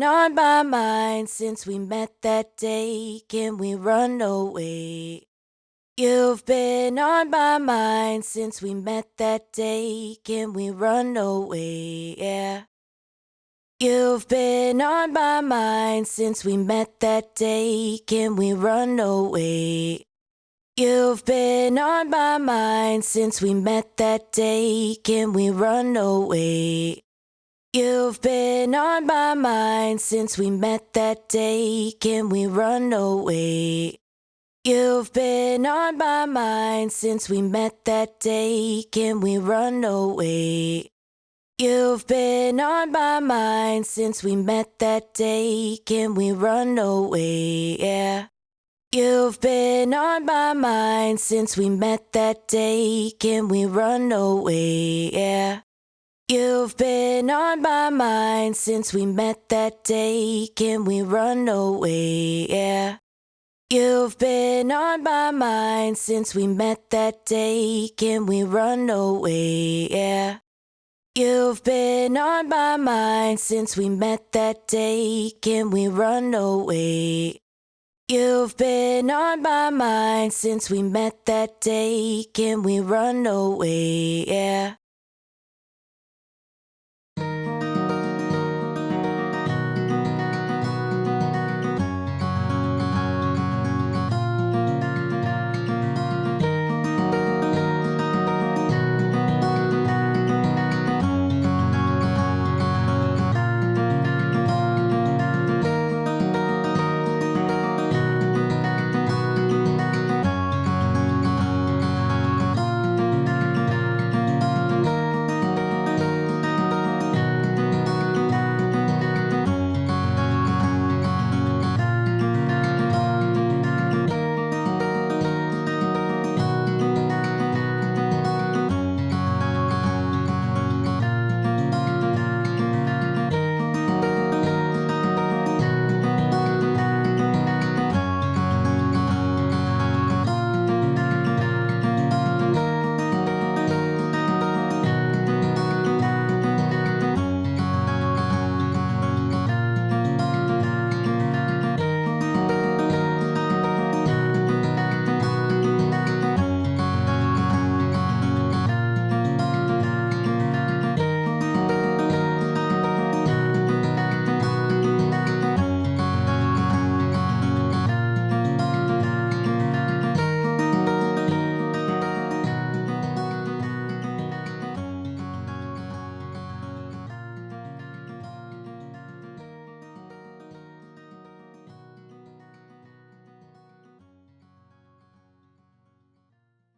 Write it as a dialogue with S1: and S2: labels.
S1: on my mind since we met that day. Can we run away? You've been on my mind since we met that day. Can we run away? Yeah. You've been on my mind since we met that day. Can we run away? You've been on my mind since we met that day. Can we run away? You've been on my mind since we met that day. Can we run away? You've been on my mind since we met that day. Can we run away? You've been on my mind since we met that day. Can we run away? Yeah. You've been on my mind since we met that day. Can we run away? Yeah. You've been on my mind since we met that day. Can we run away? Yeah. You've been on my mind since we met that day. Can we run away? Yeah. You've been on my mind since we met that day. Can we run away? You've been on my mind since we met that day. Can we run away? Yeah.